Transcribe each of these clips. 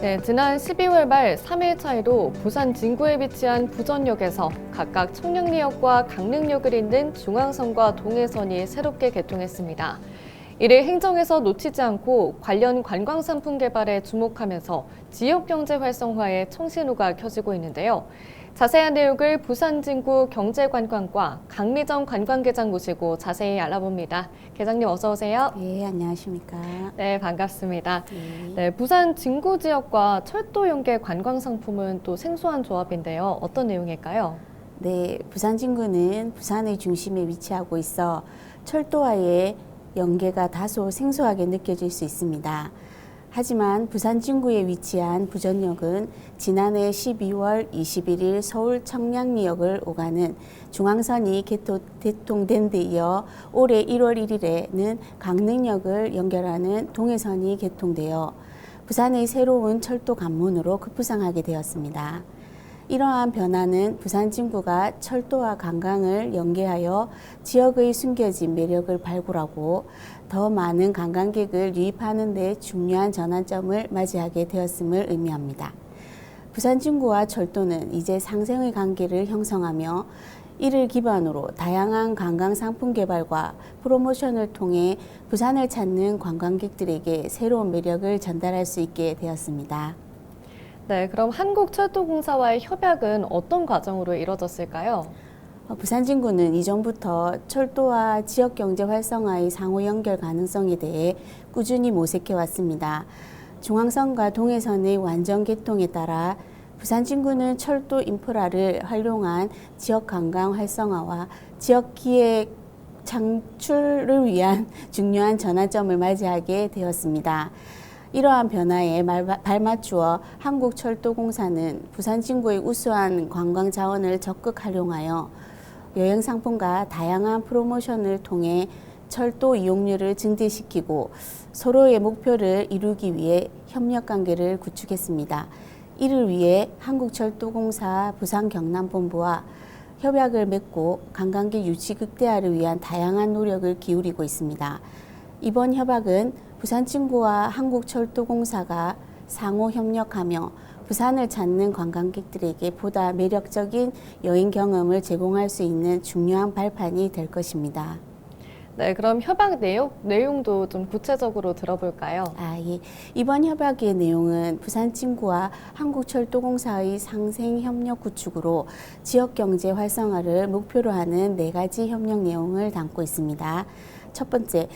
네, 지난 12월 말 3일 차이로 부산 진구에 위치한 부전역에서 각각 청량리역과 강릉역을 잇는 중앙선과 동해선이 새롭게 개통했습니다. 이를 행정에서 놓치지 않고 관련 관광상품 개발에 주목하면서 지역경제 활성화에 청신호가 켜지고 있는데요. 자세한 내용을 부산 진구 경제관광과 강미정 관광계장 모시고 자세히 알아봅니다. 계장님 어서 오세요. 네, 안녕하십니까. 네, 반갑습니다. 네, 부산 진구 지역과 철도 연계 관광 상품은 또 생소한 조합인데요. 어떤 내용일까요? 네, 부산 진구는 부산의 중심에 위치하고 있어 철도와의 연계가 다소 생소하게 느껴질 수 있습니다. 하지만 부산 진구에 위치한 부전역은 지난해 12월 21일 서울 청량리역을 오가는 중앙선이 개통된 데 이어 올해 1월 1일에는 강릉역을 연결하는 동해선이 개통되어 부산의 새로운 철도 관문으로 급부상하게 되었습니다. 이러한 변화는 부산 진구가 철도와 관광을 연계하여 지역의 숨겨진 매력을 발굴하고 더 많은 관광객을 유입하는 데 중요한 전환점을 맞이하게 되었음을 의미합니다. 부산 진구와 철도는 이제 상생의 관계를 형성하며 이를 기반으로 다양한 관광 상품 개발과 프로모션을 통해 부산을 찾는 관광객들에게 새로운 매력을 전달할 수 있게 되었습니다. 네, 그럼 한국철도공사와의 협약은 어떤 과정으로 이뤄졌을까요? 부산 진구는 이전부터 철도와 지역 경제 활성화의 상호 연결 가능성에 대해 꾸준히 모색해 왔습니다. 중앙선과 동해선의 완전 개통에 따라 부산 진구는 철도 인프라를 활용한 지역 관광 활성화와 지역 기획 창출을 위한 중요한 전환점을 맞이하게 되었습니다. 이러한 변화에 발맞추어 한국철도공사는 부산 진구의 우수한 관광 자원을 적극 활용하여 여행 상품과 다양한 프로모션을 통해 철도 이용률을 증대시키고 서로의 목표를 이루기 위해 협력 관계를 구축했습니다. 이를 위해 한국철도공사 부산경남본부와 협약을 맺고 관광객 유치 극대화를 위한 다양한 노력을 기울이고 있습니다. 이번 협약은 부산 진구와 한국철도공사가 상호 협력하며 부산을 찾는 관광객들에게 보다 매력적인 여행 경험을 제공할 수 있는 중요한 발판이 될 것입니다. 네, 그럼 협약 내용도 좀 구체적으로 들어볼까요? 예. 이번 협약의 내용은 부산 진구와 한국철도공사의 상생 협력 구축으로 지역 경제 활성화를 목표로 하는 4가지 협력 내용을 담고 있습니다. 첫 번째,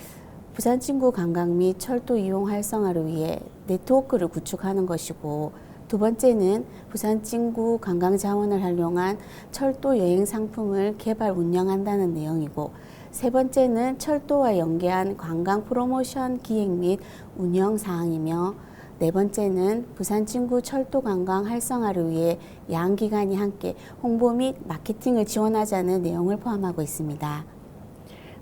부산 진구 관광 및 철도 이용 활성화를 위해 네트워크를 구축하는 것이고, 두 번째는 부산 진구 관광 자원을 활용한 철도 여행 상품을 개발 운영한다는 내용이고, 세 번째는 철도와 연계한 관광 프로모션 기획 및 운영 사항이며, 네 번째는 부산 진구 철도 관광 활성화를 위해 양기관이 함께 홍보 및 마케팅을 지원하자는 내용을 포함하고 있습니다.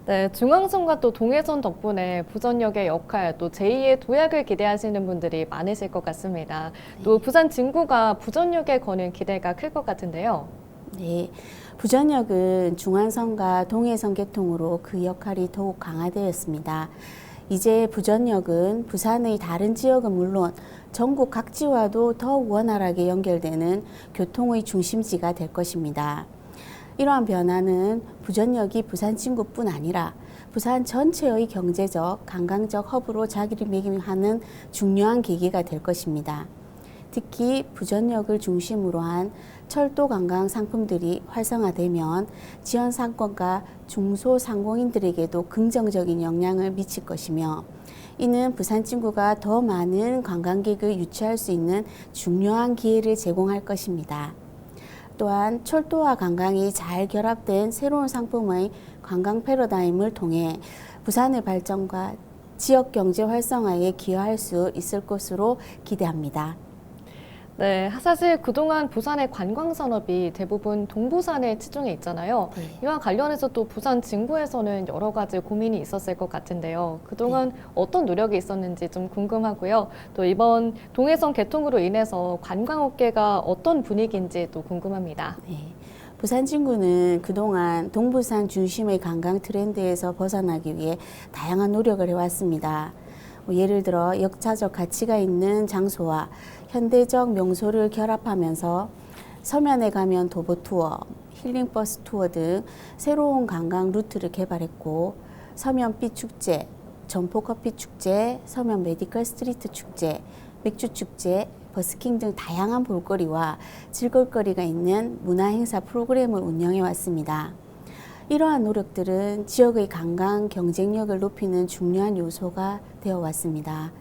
네, 중앙선과 또 동해선 덕분에 부전역의 역할, 또 제2의 도약을 기대하시는 분들이 많으실 것 같습니다. 또 부산 진구가 부전역에 거는 기대가 클 것 같은데요. 네, 부전역은 중앙선과 동해선 개통으로 그 역할이 더욱 강화되었습니다. 이제 부전역은 부산의 다른 지역은 물론 전국 각지와도 더욱 원활하게 연결되는 교통의 중심지가 될 것입니다. 이러한 변화는 부전역이 부산 진구뿐 아니라 부산 전체의 경제적, 관광적 허브로 자리매김하는 중요한 계기가 될 것입니다. 특히 부전역을 중심으로 한 철도 관광 상품들이 활성화되면 지원 상권과 중소상공인들에게도 긍정적인 영향을 미칠 것이며, 이는 부산 진구가 더 많은 관광객을 유치할 수 있는 중요한 기회를 제공할 것입니다. 또한 철도와 관광이 잘 결합된 새로운 상품의 관광 패러다임을 통해 부산의 발전과 지역 경제 활성화에 기여할 수 있을 것으로 기대합니다. 네, 사실 그동안 부산의 관광 산업이 대부분 동부산에 치중해 있잖아요. 네. 이와 관련해서 또 부산 진구에서는 여러 가지 고민이 있었을 것 같은데요. 그동안 어떤 노력이 있었는지 좀 궁금하고요. 또 이번 동해선 개통으로 인해서 관광업계가 어떤 분위기인지 또 궁금합니다. 네. 부산 진구는 그동안 동부산 중심의 관광 트렌드에서 벗어나기 위해 다양한 노력을 해왔습니다. 예를 들어 역사적 가치가 있는 장소와 현대적 명소를 결합하면서 서면에 가면 도보 투어, 힐링버스 투어 등 새로운 관광 루트를 개발했고, 서면 빛 축제, 점포 커피 축제, 서면 메디컬 스트리트 축제, 맥주 축제, 버스킹 등 다양한 볼거리와 즐길거리가 있는 문화 행사 프로그램을 운영해 왔습니다. 이러한 노력들은 지역의 관광 경쟁력을 높이는 중요한 요소가 되어 왔습니다.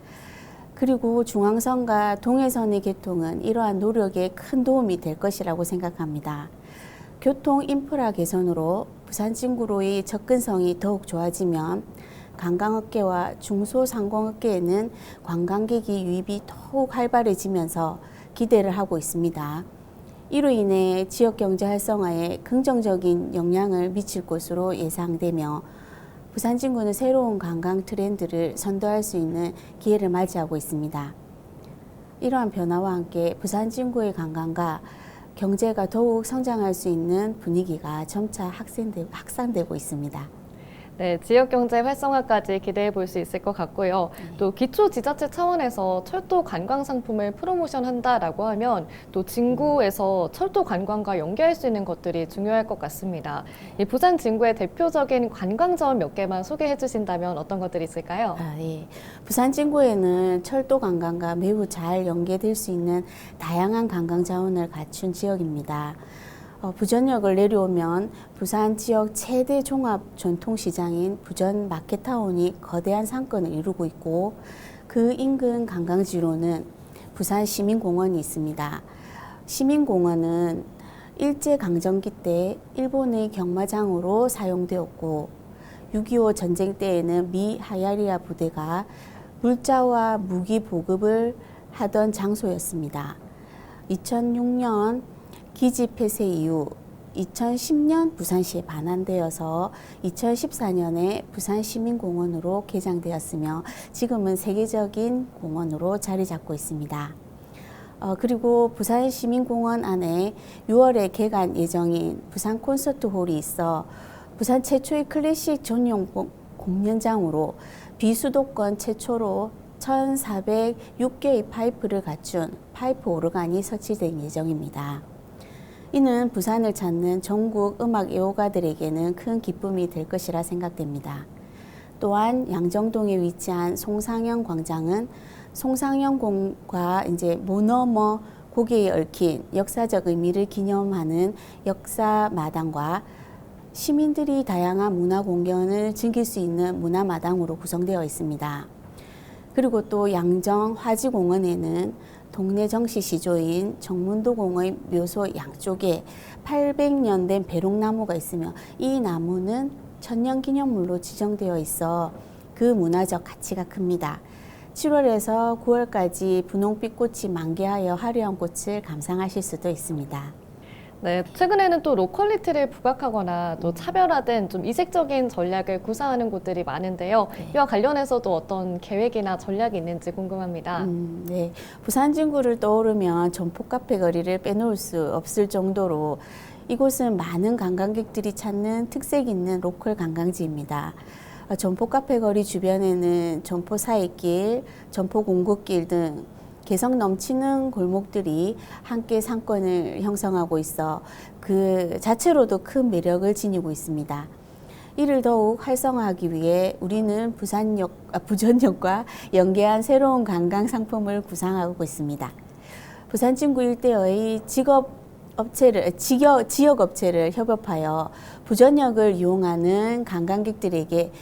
그리고 중앙선과 동해선의 개통은 이러한 노력에 큰 도움이 될 것이라고 생각합니다. 교통 인프라 개선으로 부산 진구로의 접근성이 더욱 좋아지면 관광업계와 중소상공업계에는 관광객이 유입이 더욱 활발해지면서 기대를 하고 있습니다. 이로 인해 지역 경제 활성화에 긍정적인 영향을 미칠 것으로 예상되며 부산 진구는 새로운 관광 트렌드를 선도할 수 있는 기회를 맞이하고 있습니다. 이러한 변화와 함께 부산 진구의 관광과 경제가 더욱 성장할 수 있는 분위기가 점차 확산되고 있습니다. 네, 지역 경제 활성화까지 기대해 볼 수 있을 것 같고요. 또 기초지자체 차원에서 철도 관광 상품을 프로모션한다라고 하면 또 진구에서 철도 관광과 연계할 수 있는 것들이 중요할 것 같습니다. 이 부산 진구의 대표적인 관광지원 몇 개만 소개해 주신다면 어떤 것들이 있을까요? 예. 부산 진구에는 철도 관광과 매우 잘 연계될 수 있는 다양한 관광 자원을 갖춘 지역입니다. 부전역을 내려오면 부산 지역 최대 종합 전통시장인 부전 마켓타운이 거대한 상권을 이루고 있고, 그 인근 관광지로는 부산 시민공원이 있습니다. 시민공원은 일제강점기 때 일본의 경마장으로 사용되었고, 6.25 전쟁 때에는 미 하야리아 부대가 물자와 무기 보급을 하던 장소였습니다. 2006년 기지 폐쇄 이후 2010년 부산시에 반환되어서 2014년에 부산시민공원으로 개장되었으며 지금은 세계적인 공원으로 자리 잡고 있습니다. 그리고 부산시민공원 안에 6월에 개관 예정인 부산 콘서트홀이 있어 부산 최초의 클래식 전용 공연장으로 비수도권 최초로 1,406개의 파이프를 갖춘 파이프 오르간이 설치될 예정입니다. 이는 부산을 찾는 전국 음악 애호가들에게는 큰 기쁨이 될 것이라 생각됩니다. 또한 양정동에 위치한 송상현 광장은 송상현공과 모너머 고개에 얽힌 역사적 의미를 기념하는 역사 마당과 시민들이 다양한 문화 공연을 즐길 수 있는 문화 마당으로 구성되어 있습니다. 그리고 또 양정 화지공원에는 동네 정시 시조인 정문도공의 묘소 양쪽에 800년 된 배롱나무가 있으며 이 나무는 천년기념물로 지정되어 있어 그 문화적 가치가 큽니다. 7월에서 9월까지 분홍빛 꽃이 만개하여 화려한 꽃을 감상하실 수도 있습니다. 네, 최근에는 또 로컬리티를 부각하거나 또 차별화된 좀 이색적인 전략을 구사하는 곳들이 많은데요. 이와 관련해서도 어떤 계획이나 전략이 있는지 궁금합니다. 네, 부산 진구를 떠오르면 점포 카페 거리를 빼놓을 수 없을 정도로 이곳은 많은 관광객들이 찾는 특색 있는 로컬 관광지입니다. 점포 카페 거리 주변에는 점포 사이길, 점포 공국길 등 개성 넘치는 골목들이 함께 상권을 형성하고 있어 그 자체로도 큰 매력을 지니고 있습니다. 이를 더욱 활성화하기 위해 우리는 부전역과 연계한 새로운 관광 상품을 구상하고 있습니다. 부산 진구 일대의 지역 업체를 협업하여 부전역을 이용하는 관광객들에게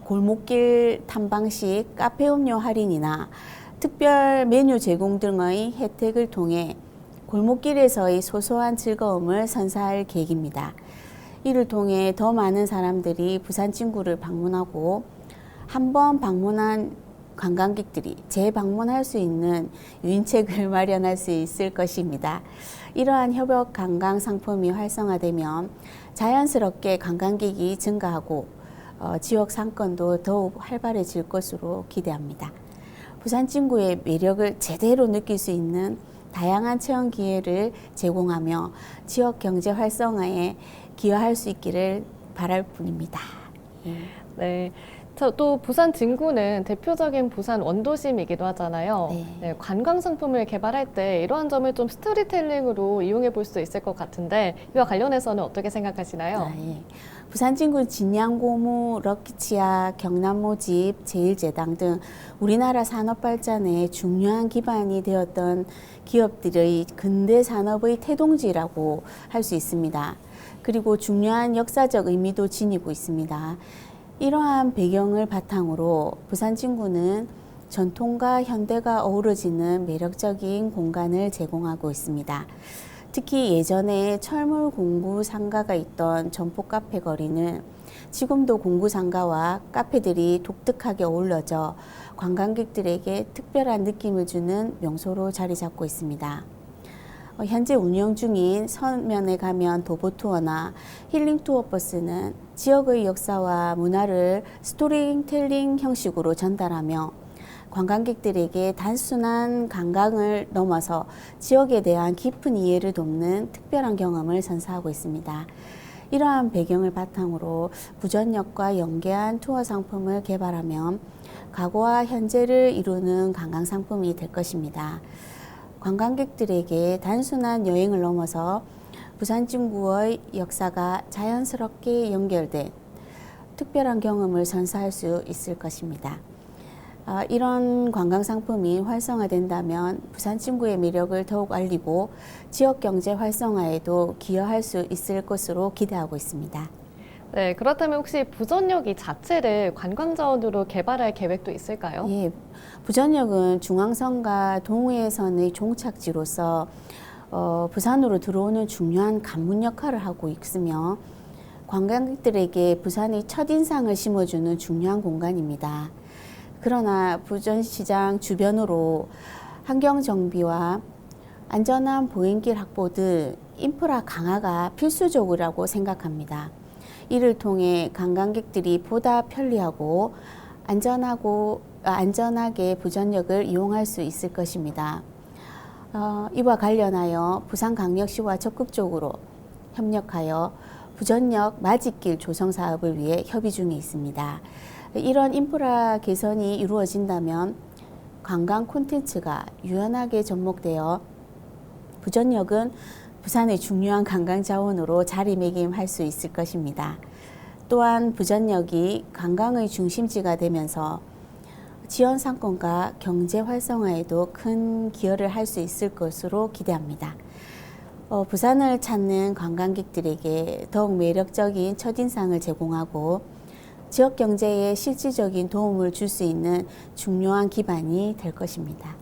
골목길 탐방식 카페 음료 할인이나 특별 메뉴 제공 등의 혜택을 통해 골목길에서의 소소한 즐거움을 선사할 계획입니다. 이를 통해 더 많은 사람들이 부산 진구를 방문하고 한 번 방문한 관광객들이 재방문할 수 있는 유인책을 마련할 수 있을 것입니다. 이러한 협업 관광 상품이 활성화되면 자연스럽게 관광객이 증가하고 지역 상권도 더욱 활발해질 것으로 기대합니다. 부산 진구의 매력을 제대로 느낄 수 있는 다양한 체험 기회를 제공하며 지역 경제 활성화에 기여할 수 있기를 바랄 뿐입니다. 네. 또 부산 진구는 대표적인 부산 원도심이기도 하잖아요. 네. 네, 관광 상품을 개발할 때 이러한 점을 좀 스토리텔링으로 이용해 볼 수 있을 것 같은데 이와 관련해서는 어떻게 생각하시나요? 예. 부산 진구 진양고무, 럭키치아, 경남모집, 제일제당 등 우리나라 산업 발전에 중요한 기반이 되었던 기업들의 근대 산업의 태동지라고 할 수 있습니다. 그리고 중요한 역사적 의미도 지니고 있습니다. 이러한 배경을 바탕으로 부산 진구는 전통과 현대가 어우러지는 매력적인 공간을 제공하고 있습니다. 특히 예전에 철물 공구 상가가 있던 점포 카페 거리는 지금도 공구 상가와 카페들이 독특하게 어우러져 관광객들에게 특별한 느낌을 주는 명소로 자리 잡고 있습니다. 현재 운영 중인 서면에 가면 도보 투어나 힐링 투어 버스는 지역의 역사와 문화를 스토리텔링 형식으로 전달하며 관광객들에게 단순한 관광을 넘어서 지역에 대한 깊은 이해를 돕는 특별한 경험을 선사하고 있습니다. 이러한 배경을 바탕으로 부전역과 연계한 투어 상품을 개발하면 과거와 현재를 이루는 관광 상품이 될 것입니다. 관광객들에게 단순한 여행을 넘어서 부산 진구의 역사가 자연스럽게 연결된 특별한 경험을 선사할 수 있을 것입니다. 이런 관광 상품이 활성화된다면 부산 진구의 매력을 더욱 알리고 지역 경제 활성화에도 기여할 수 있을 것으로 기대하고 있습니다. 네, 그렇다면 혹시 부전역 이 자체를 관광 자원으로 개발할 계획도 있을까요? 예, 부전역은 중앙선과 동해선의 종착지로서 부산으로 들어오는 중요한 관문 역할을 하고 있으며 관광객들에게 부산의 첫인상을 심어주는 중요한 공간입니다. 그러나 부전시장 주변으로 환경 정비와 안전한 보행길 확보 등 인프라 강화가 필수적이라고 생각합니다. 이를 통해 관광객들이 보다 편리하고 안전하게 부전역을 이용할 수 있을 것입니다. 이와 관련하여 부산광역시와 적극적으로 협력하여 부전역 맞이길 조성 사업을 위해 협의 중에 있습니다. 이런 인프라 개선이 이루어진다면 관광 콘텐츠가 유연하게 접목되어 부전역은 부산의 중요한 관광 자원으로 자리매김할 수 있을 것입니다. 또한 부전역이 관광의 중심지가 되면서 지원 상권과 경제 활성화에도 큰 기여를 할 수 있을 것으로 기대합니다. 부산을 찾는 관광객들에게 더욱 매력적인 첫인상을 제공하고 지역 경제에 실질적인 도움을 줄 수 있는 중요한 기반이 될 것입니다.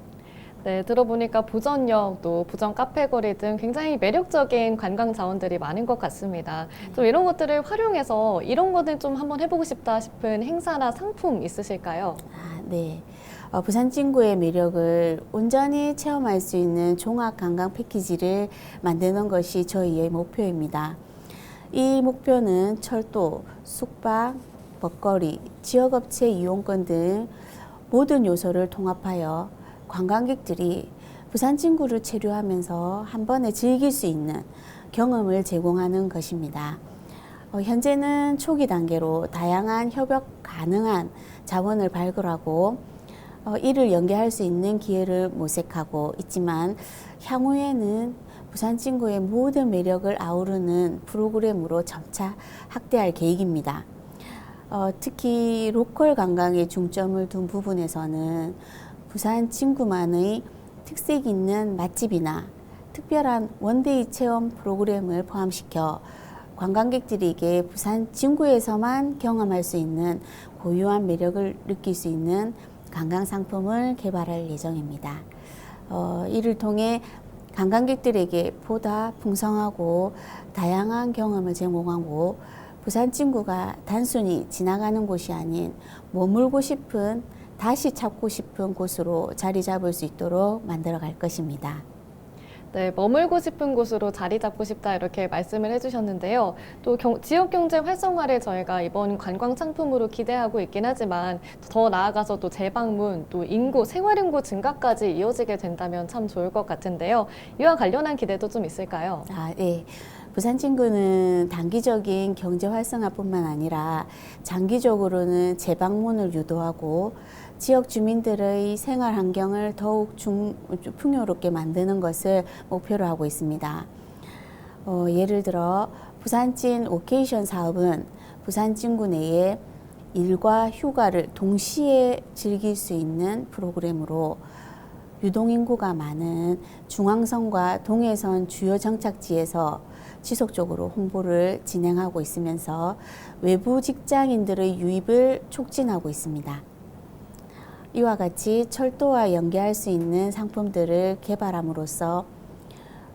네, 들어보니까 부전역, 또 부전 카페거리 등 굉장히 매력적인 관광 자원들이 많은 것 같습니다. 좀 이런 것들을 활용해서 이런 것들 좀 한번 해보고 싶다 싶은 행사나 상품 있으실까요? 네. 부산 진구의 매력을 온전히 체험할 수 있는 종합 관광 패키지를 만드는 것이 저희의 목표입니다. 이 목표는 철도, 숙박, 먹거리, 지역업체 이용권 등 모든 요소를 통합하여 관광객들이 부산 진구를 체류하면서 한 번에 즐길 수 있는 경험을 제공하는 것입니다. 현재는 초기 단계로 다양한 협업 가능한 자원을 발굴하고 이를 연계할 수 있는 기회를 모색하고 있지만 향후에는 부산 진구의 모든 매력을 아우르는 프로그램으로 점차 확대할 계획입니다. 특히 로컬 관광에 중점을 둔 부분에서는 부산 진구만의 특색 있는 맛집이나 특별한 원데이 체험 프로그램을 포함시켜 관광객들에게 부산 진구에서만 경험할 수 있는 고유한 매력을 느낄 수 있는 관광 상품을 개발할 예정입니다. 이를 통해 관광객들에게 보다 풍성하고 다양한 경험을 제공하고 부산 진구가 단순히 지나가는 곳이 아닌 머물고 싶은, 다시 찾고 싶은 곳으로 자리 잡을 수 있도록 만들어 갈 것입니다. 네, 머물고 싶은 곳으로 자리 잡고 싶다 이렇게 말씀을 해주셨는데요. 또 지역 경제 활성화를 저희가 이번 관광 상품으로 기대하고 있긴 하지만 더 나아가서 또 재방문, 또 인구, 생활 인구 증가까지 이어지게 된다면 참 좋을 것 같은데요. 이와 관련한 기대도 좀 있을까요? 네. 부산 진구는 단기적인 경제 활성화뿐만 아니라 장기적으로는 재방문을 유도하고 지역 주민들의 생활 환경을 더욱 풍요롭게 만드는 것을 목표로 하고 있습니다. 예를 들어 부산찐 오케이션 사업은 부산 진구 내에 일과 휴가를 동시에 즐길 수 있는 프로그램으로 유동인구가 많은 중앙선과 동해선 주요 정착지에서 지속적으로 홍보를 진행하고 있으면서 외부 직장인들의 유입을 촉진하고 있습니다. 이와 같이 철도와 연계할 수 있는 상품들을 개발함으로써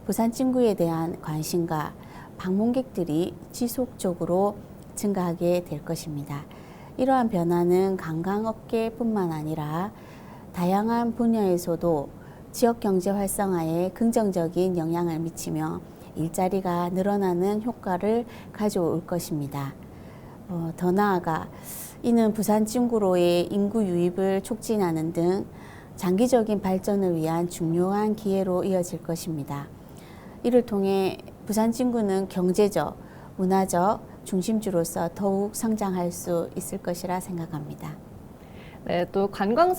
부산 진구에 대한 관심과 방문객들이 지속적으로 증가하게 될 것입니다. 이러한 변화는 관광업계뿐만 아니라 다양한 분야에서도 지역 경제 활성화에 긍정적인 영향을 미치며 일자리가 늘어나는 효과를 가져올 것입니다. 더 나아가 이는 부산 진구로의 인구 유입을 촉진하는 등 장기적인 발전을 위한 중요한 기회로 이어질 것입니다. 이를 통해 부산 진구는 경제적, 문화적 중심지로서 더욱 성장할 수 있을 것이라 생각합니다. 네, 또 관광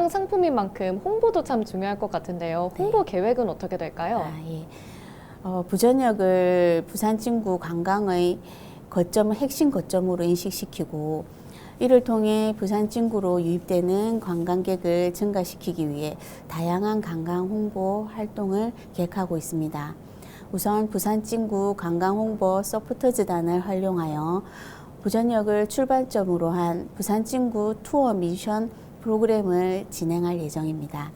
상품인 만큼 홍보도 참 중요할 것 같은데요. 홍보 계획은 어떻게 될까요? 예. 부전역을 부산 진구 관광의 핵심 거점으로 인식시키고 이를 통해 부산 진구로 유입되는 관광객을 증가시키기 위해 다양한 관광 홍보 활동을 계획하고 있습니다. 우선 부산 진구 관광 홍보 서포터즈단을 활용하여 부전역을 출발점으로 한 부산 진구 투어 미션 프로그램을 진행할 예정입니다.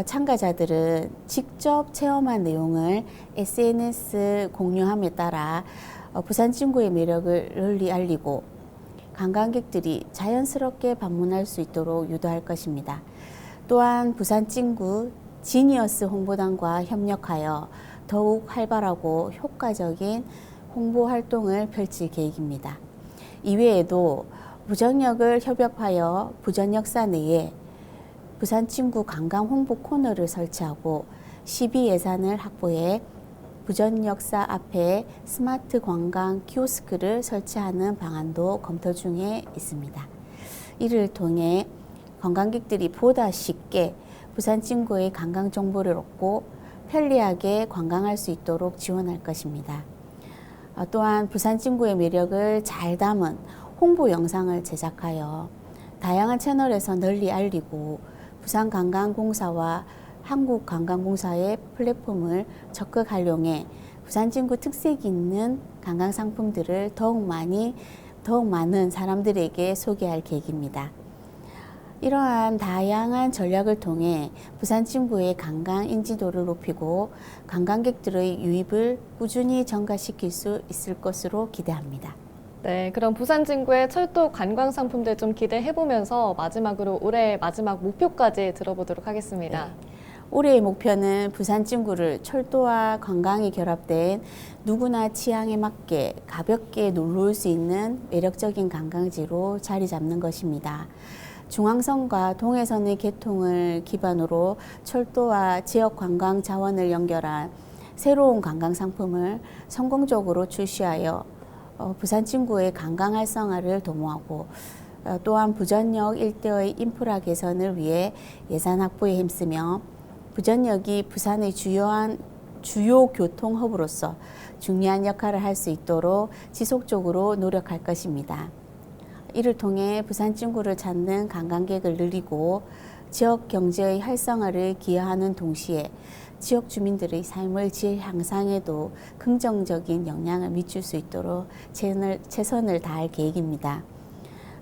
참가자들은 직접 체험한 내용을 SNS 공유함에 따라 부산 진구의 매력을 널리 알리고 관광객들이 자연스럽게 방문할 수 있도록 유도할 것입니다. 또한 부산 진구 지니어스 홍보단과 협력하여 더욱 활발하고 효과적인 홍보 활동을 펼칠 계획입니다. 이외에도 부전역을 협업하여 부전역사 내에 부산 진구 관광 홍보 코너를 설치하고 시비 예산을 확보해 부전역사 앞에 스마트 관광 키오스크를 설치하는 방안도 검토 중에 있습니다. 이를 통해 관광객들이 보다 쉽게 부산 진구의 관광 정보를 얻고 편리하게 관광할 수 있도록 지원할 것입니다. 또한 부산 진구의 매력을 잘 담은 홍보 영상을 제작하여 다양한 채널에서 널리 알리고 부산관광공사와 한국관광공사의 플랫폼을 적극 활용해 부산 진구 특색 있는 관광 상품들을 더욱 많은 사람들에게 소개할 계획입니다. 이러한 다양한 전략을 통해 부산 진구의 관광 인지도를 높이고 관광객들의 유입을 꾸준히 증가시킬 수 있을 것으로 기대합니다. 네, 그럼 부산 진구의 철도 관광 상품들 좀 기대해보면서 마지막으로 올해 마지막 목표까지 들어보도록 하겠습니다. 네. 올해의 목표는 부산 진구를 철도와 관광이 결합된 누구나 취향에 맞게 가볍게 놀러 올 수 있는 매력적인 관광지로 자리 잡는 것입니다. 중앙선과 동해선의 개통을 기반으로 철도와 지역 관광 자원을 연결한 새로운 관광 상품을 성공적으로 출시하여 부산 진구의 관광 활성화를 도모하고 또한 부전역 일대의 인프라 개선을 위해 예산 확보에 힘쓰며 부전역이 부산의 주요 교통 허브로서 중요한 역할을 할 수 있도록 지속적으로 노력할 것입니다. 이를 통해 부산 진구를 찾는 관광객을 늘리고 지역 경제의 활성화를 기여하는 동시에 지역 주민들의 삶의 질 향상에도 긍정적인 영향을 미칠 수 있도록 최선을 다할 계획입니다.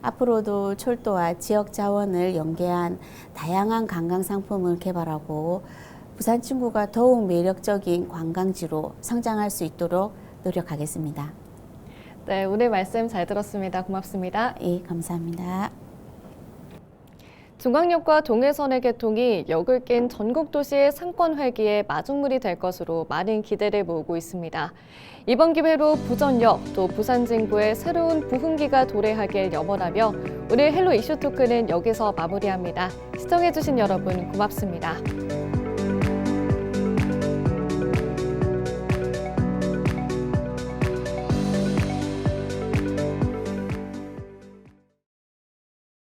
앞으로도 철도와 지역 자원을 연계한 다양한 관광 상품을 개발하고 부산 진구가 더욱 매력적인 관광지로 성장할 수 있도록 노력하겠습니다. 네, 오늘 말씀 잘 들었습니다. 고맙습니다. 예, 감사합니다. 중앙역과 동해선의 개통이 역을 낀 전국 도시의 상권 활기에 마중물이 될 것으로 많은 기대를 모으고 있습니다. 이번 기회로 부전역 또 부산 진구의 새로운 부흥기가 도래하길 염원하며 오늘 헬로 이슈 토크는 여기서 마무리합니다. 시청해주신 여러분 고맙습니다.